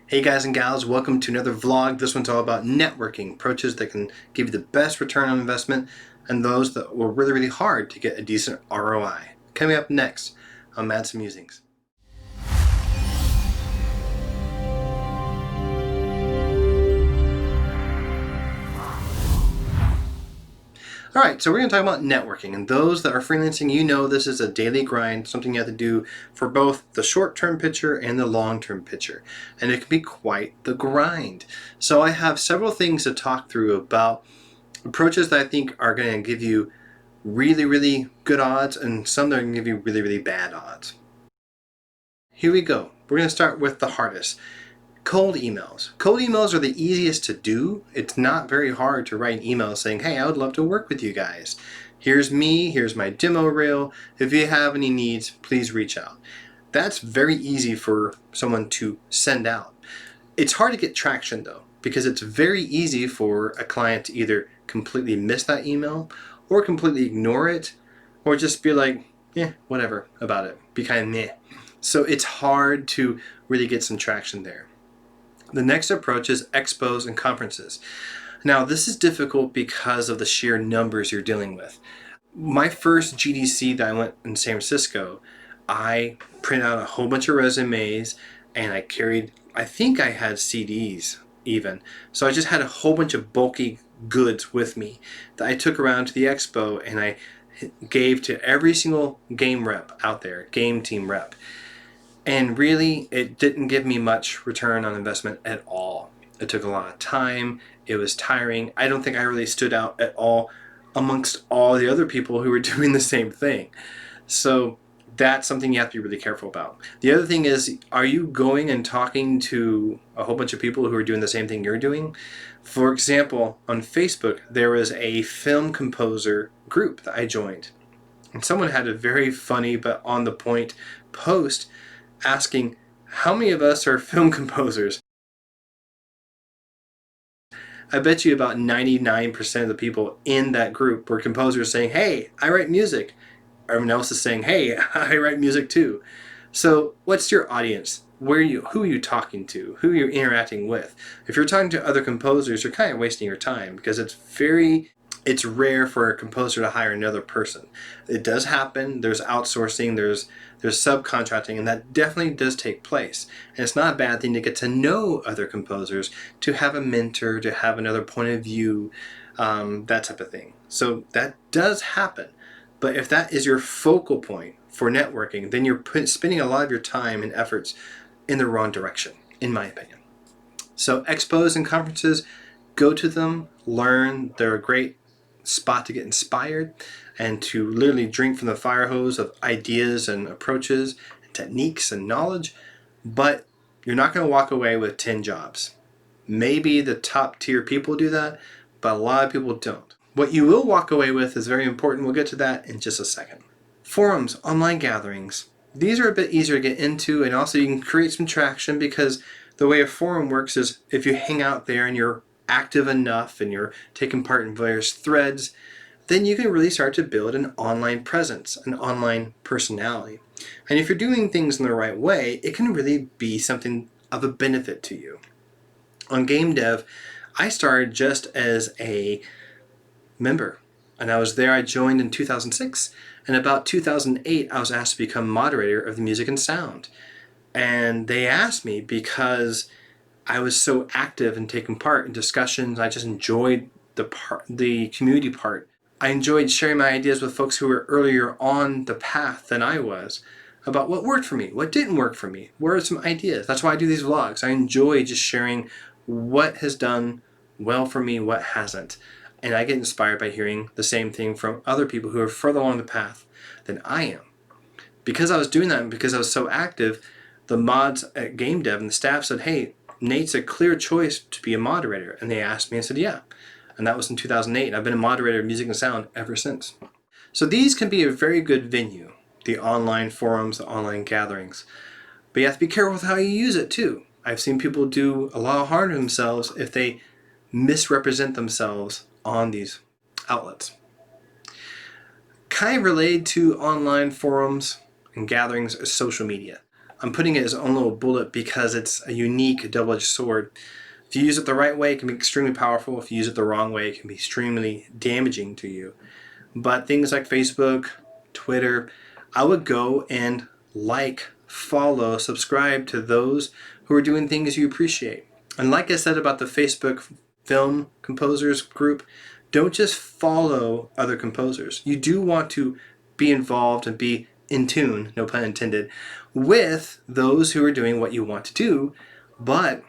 Hey guys and gals, welcome to another vlog. This one's all about networking, approaches that can give you the best return on investment and those that were really hard to get a decent ROI. Coming up next on Madsen Musings. Alright, so we're going to talk about networking, and those that are freelancing, you know this is a daily grind, something you have to do for both the short-term picture and the long-term picture, and it can be quite the grind. So I have several things to talk through about approaches that I think are going to give you really good odds and some that are going to give you really bad odds. Here we go. We're going to start with the hardest. Cold emails. Cold emails are the easiest to do. It's not very hard to write an email saying, hey, I would love to work with you guys. Here's me, here's my demo reel. If you have any needs, please reach out. That's very easy for someone to send out. It's hard to get traction though, because it's very easy for a client to either completely miss that email or completely ignore it or just be like, yeah, whatever about it. Be kind of meh. So it's hard to really get some traction there. The next approach is expos and conferences. Now this is difficult because of the sheer numbers you're dealing with. My first GDC that I went in San Francisco, I printed out a whole bunch of resumes and I carried, I think I had CDs even. So I just had a whole bunch of bulky goods with me that I took around to the expo and I gave to every single game rep out there, game team rep. And really, it didn't give me much return on investment at all. It took a lot of time. It was tiring. I don't think I really stood out at all amongst all the other people who were doing the same thing. So that's something you have to be really careful about. The other thing is, are you going and talking to a whole bunch of people who are doing the same thing you're doing? For example, on Facebook, there was a film composer group that I joined. And someone had a very funny but on the point post asking, how many of us are film composers? I bet you about 99% of the people in that group were composers saying, hey, I write music. Everyone else is saying, hey, I write music too. So what's your audience? Who are you talking to? Who are you interacting with? If you're talking to other composers, you're kind of wasting your time because it's rare for a composer to hire another person. It does happen. There's outsourcing, there's subcontracting, and that definitely does take place. And it's not a bad thing to get to know other composers, to have a mentor, to have another point of view, that type of thing. So that does happen. But if that is your focal point for networking, then you're spending a lot of your time and efforts in the wrong direction, in my opinion. So expos and conferences, go to them, learn. They're a great spot to get inspired and to literally drink from the fire hose of ideas and approaches, and techniques and knowledge, but you're not going to walk away with 10 jobs. Maybe the top tier people do that, but a lot of people don't. What you will walk away with is very important. We'll get to that in just a second. Forums, online gatherings. These are a bit easier to get into, and also you can create some traction because the way a forum works is if you hang out there and you're active enough and you're taking part in various threads, then you can really start to build an online presence, an online personality. And if you're doing things in the right way, it can really be something of a benefit to you. On game dev, I started just as a member, and I joined in 2006, and about 2008 I was asked to become moderator of the music and sound. And they asked me because I was so active and taking part in discussions. I just enjoyed the community part. I enjoyed sharing my ideas with folks who were earlier on the path than I was about what worked for me, what didn't work for me, what are some ideas. That's why I do these vlogs. I enjoy just sharing what has done well for me, what hasn't. And I get inspired by hearing the same thing from other people who are further along the path than I am. Because I was doing that and because I was so active, the mods at Game Dev and the staff said, hey, Nate's a clear choice to be a moderator. And they asked me and I said, yeah. And that was in 2008. And I've been a moderator of music and sound ever since. So these can be a very good venue, the online forums, the online gatherings. But you have to be careful with how you use it too. I've seen people do a lot of harm to themselves if they misrepresent themselves on these outlets. Kind of related to online forums and gatherings is social media. I'm putting it as a own little bullet because it's a unique double-edged sword. If you use it the right way, it can be extremely powerful. If you use it the wrong way, it can be extremely damaging to you. But things like Facebook, Twitter, I would go and follow, subscribe to those who are doing things you appreciate. And like I said about the Facebook film composers group, don't just follow other composers. You do want to be involved and be in tune, no pun intended, with those who are doing what you want to do, but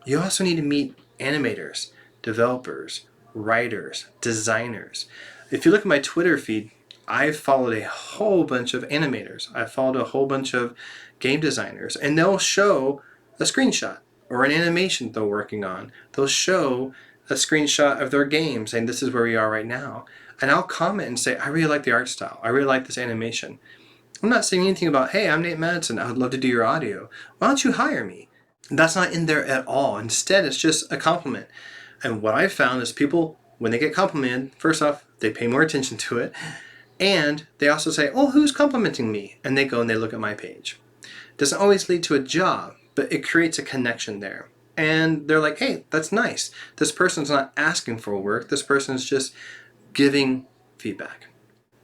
you also need to meet animators, developers, writers, designers. If you look at my Twitter feed, I've followed a whole bunch of animators. I've followed a whole bunch of game designers, and they'll show a screenshot or an animation they're working on. They'll show a screenshot of their game saying this is where we are right now. And I'll comment and say, I really like the art style. I really like this animation. I'm not saying anything about, hey, I'm Nate Madsen. I would love to do your audio. Why don't you hire me? That's not in there at all. Instead, it's just a compliment. And what I've found is people, when they get complimented, first off, they pay more attention to it. And they also say, oh, who's complimenting me? And they go and they look at my page. Doesn't always lead to a job, but it creates a connection there. And they're like, hey, that's nice. This person's not asking for work. This person's just giving feedback.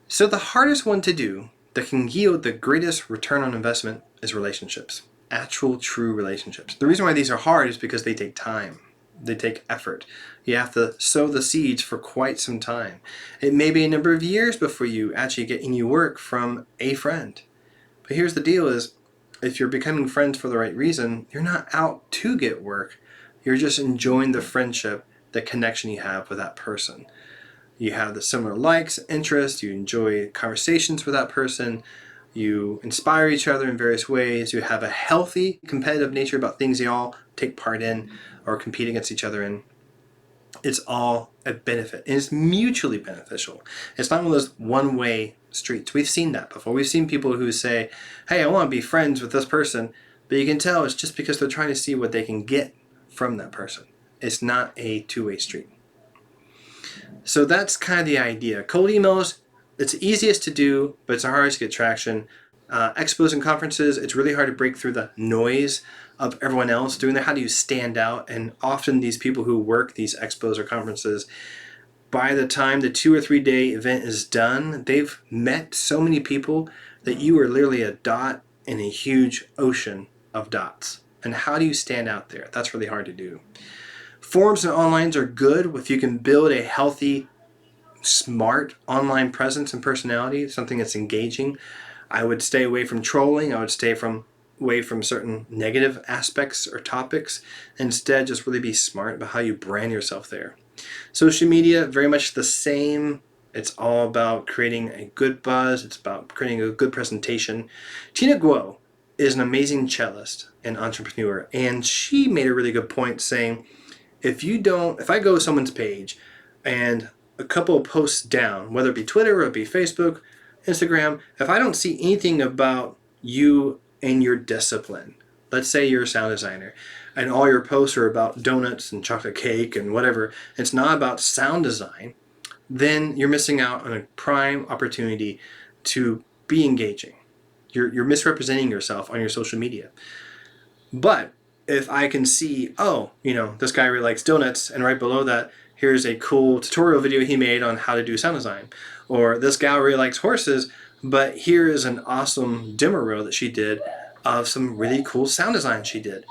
So the hardest one to do that can yield the greatest return on investment is relationships. Actual, true relationships. The reason why these are hard is because they take time. They take effort. You have to sow the seeds for quite some time. It may be a number of years before you actually get any work from a friend. But here's the deal is, if you're becoming friends for the right reason, you're not out to get work. You're just enjoying the friendship, the connection you have with that person. You have the similar likes, interests, you enjoy conversations with that person, you inspire each other in various ways, you have a healthy competitive nature about things you all take part in or compete against each other in. It's all a benefit, and it's mutually beneficial. It's not one of those one-way streets. We've seen that before. We've seen people who say, hey, I want to be friends with this person, but you can tell it's just because they're trying to see what they can get from that person. It's not a two-way street. So that's kind of the idea. Cold emails, it's easiest to do, but it's the hardest to get traction. Expos and conferences, it's really hard to break through the noise of everyone else doing that. How do you stand out? And often these people who work these expos or conferences, by the time the 2 or 3 day event is done, they've met so many people that you are literally a dot in a huge ocean of dots. And how do you stand out there? That's really hard to do. Forums and onlines are good if you can build a healthy, smart online presence and personality, something that's engaging. I would stay away from trolling. I would stay away from certain negative aspects or topics. Instead, just really be smart about how you brand yourself there. Social media, very much the same. It's all about creating a good buzz. It's about creating a good presentation. Tina Guo is an amazing cellist and entrepreneur, and she made a really good point saying, if I go to someone's page and a couple of posts down, whether it be Twitter or it be Facebook, Instagram, if I don't see anything about you and your discipline, let's say you're a sound designer and all your posts are about donuts and chocolate cake and whatever, it's not about sound design, then you're missing out on a prime opportunity to be engaging. You're misrepresenting yourself on your social media. But if I can see, oh, this guy really likes donuts, and right below that, here's a cool tutorial video he made on how to do sound design. Or this gal really likes horses, but here is an awesome demo reel that she did of some really cool sound design she did.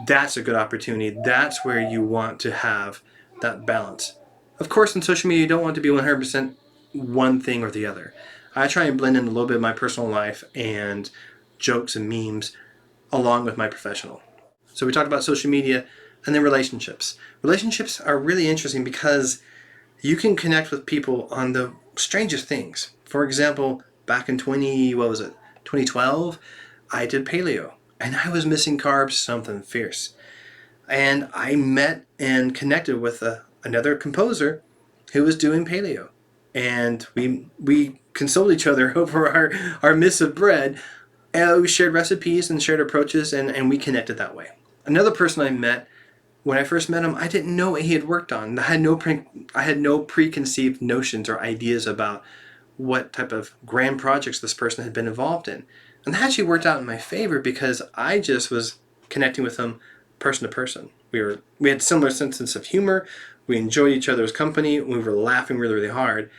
That's a good opportunity. That's where you want to have that balance. Of course, in social media, you don't want to be 100% one thing or the other. I try and blend in a little bit of my personal life and jokes and memes along with my professional. So we talked about social media and then relationships. Relationships are really interesting because you can connect with people on the strangest things. For example, back in 2012, I did paleo and I was missing carbs, something fierce. And I met and connected with another composer who was doing paleo. And we consoled each other over our miss of bread. And we shared recipes and shared approaches, and we connected that way. Another person I met, when I first met him, I didn't know what he had worked on. I had no preconceived notions or ideas about what type of grand projects this person had been involved in. And that actually worked out in my favor because I just was connecting with them person to person. We had similar senses of humor. We enjoyed each other's company. We were laughing really, really hard.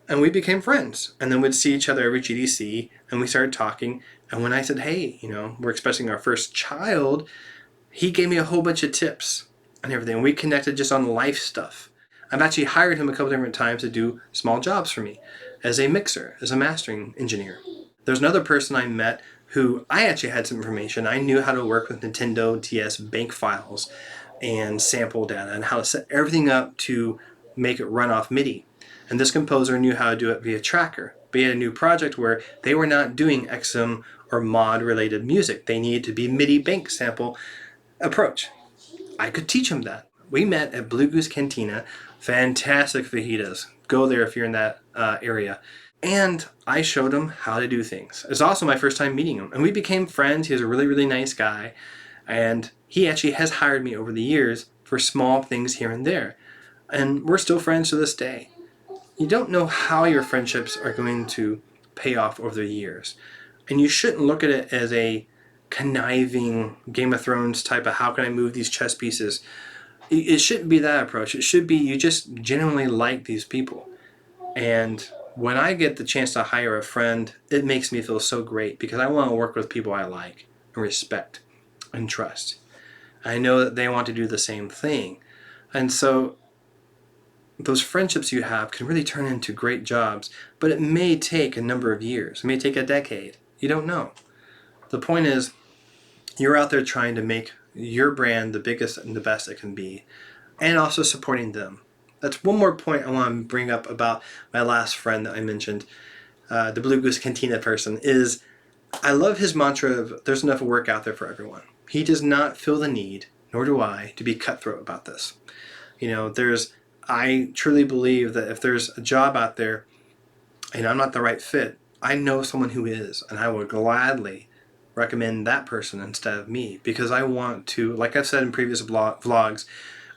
And we became friends. And then we'd see each other every GDC, and we started talking. And when I said, hey, we're expecting our first child, he gave me a whole bunch of tips and everything. We connected just on life stuff. I've actually hired him a couple different times to do small jobs for me as a mixer, as a mastering engineer. There's another person I met who I actually had some information. I knew how to work with Nintendo DS bank files and sample data and how to set everything up to make it run off MIDI. And this composer knew how to do it via tracker. But he had a new project where they were not doing XM or mod related music. They needed to be MIDI bank sample approach. I could teach him that. We met at Blue Goose Cantina. Fantastic fajitas. Go there if you're in that area. And I showed him how to do things. It was also my first time meeting him. And we became friends. He was a really, really nice guy. And he actually has hired me over the years for small things here and there. And we're still friends to this day. You don't know how your friendships are going to pay off over the years. And you shouldn't look at it as a conniving Game of Thrones type of how can I move these chess pieces. It shouldn't be that approach. It should be you just genuinely like these people. And when I get the chance to hire a friend, it makes me feel so great because I want to work with people I like and respect and trust. I know that they want to do the same thing. And so those friendships you have can really turn into great jobs, but it may take a number of years. It may take a decade. You don't know. The point is, you're out there trying to make your brand the biggest and the best it can be, and also supporting them. That's one more point I want to bring up about my last friend that I mentioned, the Blue Goose Cantina person, is I love his mantra of there's enough work out there for everyone. He does not feel the need, nor do I, to be cutthroat about this. I truly believe that if there's a job out there and I'm not the right fit, I know someone who is, and I would gladly recommend that person instead of me because I want to, like I've said in previous vlogs,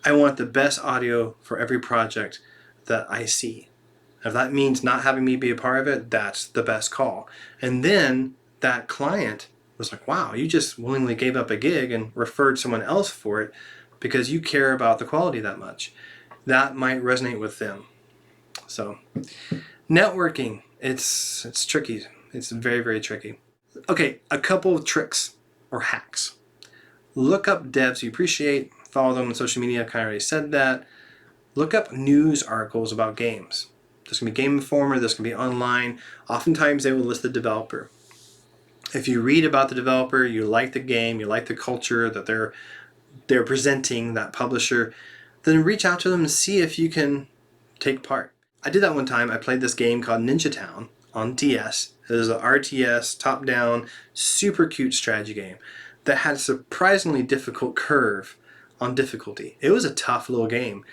I want the best audio for every project that I see. If that means not having me be a part of it, that's the best call. And then that client was like, wow, you just willingly gave up a gig and referred someone else for it because you care about the quality that much. That might resonate with them. So networking, it's tricky. It's very, very tricky. Okay, a couple of tricks or hacks. Look up devs you appreciate. Follow them on social media. I kind of already said that. Look up news articles about games. This can be Game Informer. This can be online. Oftentimes they will list the developer. If you read about the developer, you like the game, you like the culture that they're presenting, that publisher, then reach out to them and see if you can take part. I did that one time. I played this game called Ninja Town on DS. It was an RTS, top-down, super cute strategy game that had a surprisingly difficult curve on difficulty. It was a tough little game.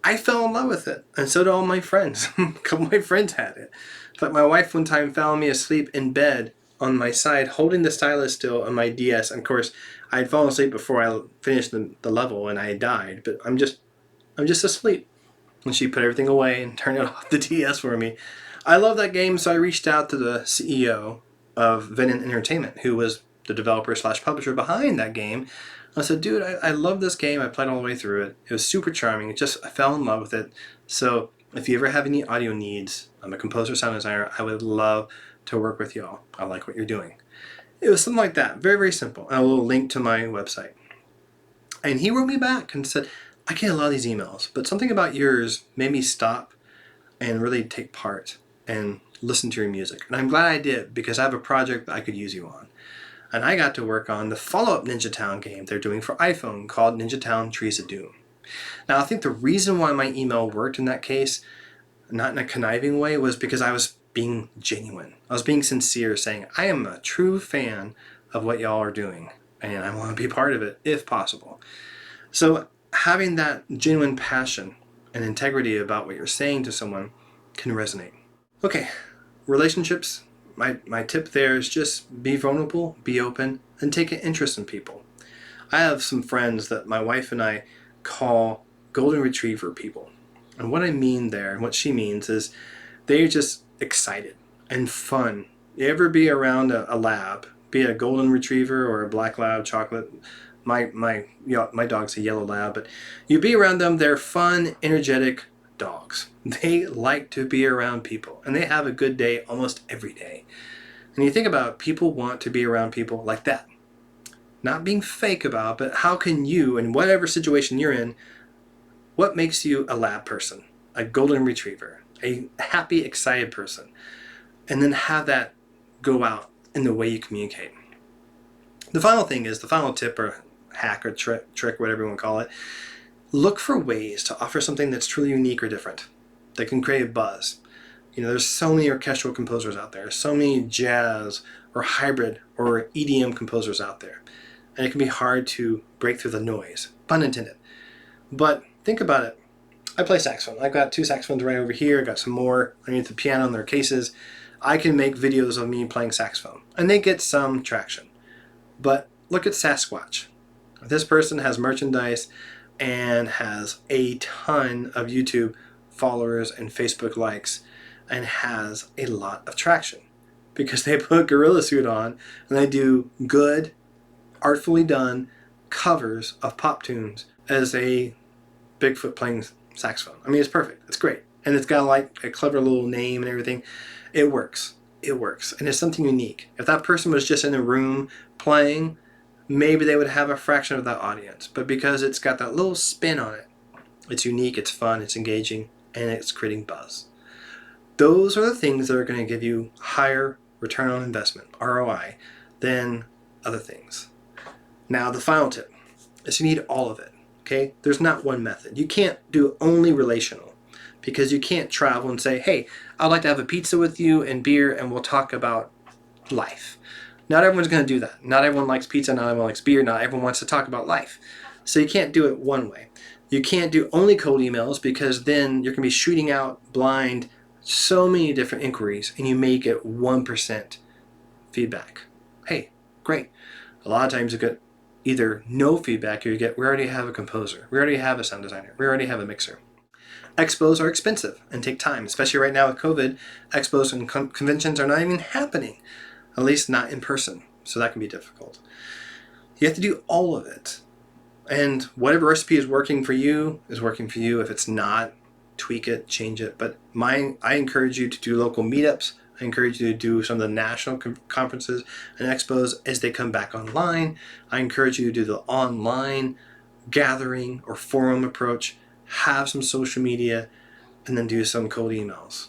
I fell in love with it, and so did all my friends. A couple of my friends had it. In fact, my wife one time found me asleep in bed on my side, holding the stylus still on my DS. And of course, I had fallen asleep before I finished the level, and I had died. But I'm just asleep. And she put everything away and turned it off the DS for me. I love that game, so I reached out to the CEO of Venom Entertainment, who was the developer / publisher behind that game. I said, dude, I love this game. I played all the way through it. It was super charming. I fell in love with it. So if you ever have any audio needs, I'm a composer, sound designer. I would love to work with y'all. I like what you're doing. It was something like that. Very, very simple. And a little link to my website. And he wrote me back and said, I get a lot of these emails, but something about yours made me stop and really take part and listen to your music. And I'm glad I did because I have a project that I could use you on. And I got to work on the follow-up Ninja Town game they're doing for iPhone called Ninja Town Trees of Doom. Now, I think the reason why my email worked in that case, not in a conniving way, was because I was being genuine. I was being sincere, saying, I am a true fan of what y'all are doing, and I want to be part of it, if possible. So having that genuine passion and integrity about what you're saying to someone can resonate. Okay, relationships. My tip there is just be vulnerable, be open, and take an interest in people. I have some friends that my wife and I call golden retriever people. And what I mean there, and what she means, is they're just excited and fun You ever be around a lab, be it a golden retriever or a black lab, chocolate? My dog's a yellow lab, but you be around them. They're fun, energetic dogs. They like to be around people, and they have a good day almost every day. And you think about it, people want to be around people like that. Not being fake about it, but how can you, in whatever situation you're in, what makes you a lab person, a golden retriever, a happy, excited person, and then have that go out in the way you communicate. The final thing is, the final tip or hack or trick, whatever you want to call it, look for ways to offer something that's truly unique or different, that can create a buzz. There's so many orchestral composers out there, so many jazz or hybrid or EDM composers out there, and it can be hard to break through the noise, pun intended. But think about it. I play saxophone. I've got 2 saxophones right over here. I've got some more underneath the piano in their cases. I can make videos of me playing saxophone, and they get some traction. But look at Sasquatch. This person has merchandise and has a ton of YouTube followers and Facebook likes and has a lot of traction because they put gorilla suit on and they do good, artfully done covers of pop tunes as a Bigfoot playing saxophone. I mean, it's perfect. It's great. And it's got like a clever little name and everything. It works. It works. And it's something unique. If that person was just in a room playing, maybe they would have a fraction of that audience. But because it's got that little spin on it, it's unique, it's fun, it's engaging, and it's creating buzz. Those are the things that are going to give you higher return on investment, ROI, than other things. Now, the final tip is you need all of it. Okay? There's not one method. You can't do only relational because you can't travel and say, hey, I'd like to have a pizza with you and beer and we'll talk about life. Not everyone's going to do that. Not everyone likes pizza, not everyone likes beer, not everyone wants to talk about life. So you can't do it one way. You can't do only cold emails because then you're going to be shooting out blind so many different inquiries and you may get 1% feedback. Hey, great. A lot of times you get either no feedback or you get, we already have a composer, we already have a sound designer, we already have a mixer. Expos are expensive and take time, especially right now with COVID. Expos and conventions are not even happening, at least not in person, so that can be difficult. You have to do all of it. And whatever recipe is working for you is working for you. If it's not, tweak it, change it. But I encourage you to do local meetups. I encourage you to do some of the national conferences and expos as they come back online. I encourage you to do the online gathering or forum approach, have some social media, and then do some cold emails.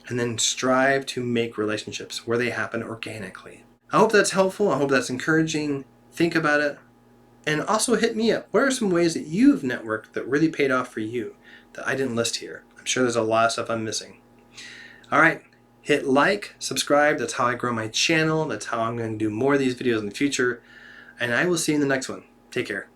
And then strive to make relationships where they happen organically. I hope that's helpful. I hope that's encouraging. Think about it. And also hit me up. What are some ways that you've networked that really paid off for you that I didn't list here? I'm sure there's a lot of stuff I'm missing. All right. Hit like, subscribe. That's how I grow my channel. That's how I'm going to do more of these videos in the future. And I will see you in the next one. Take care.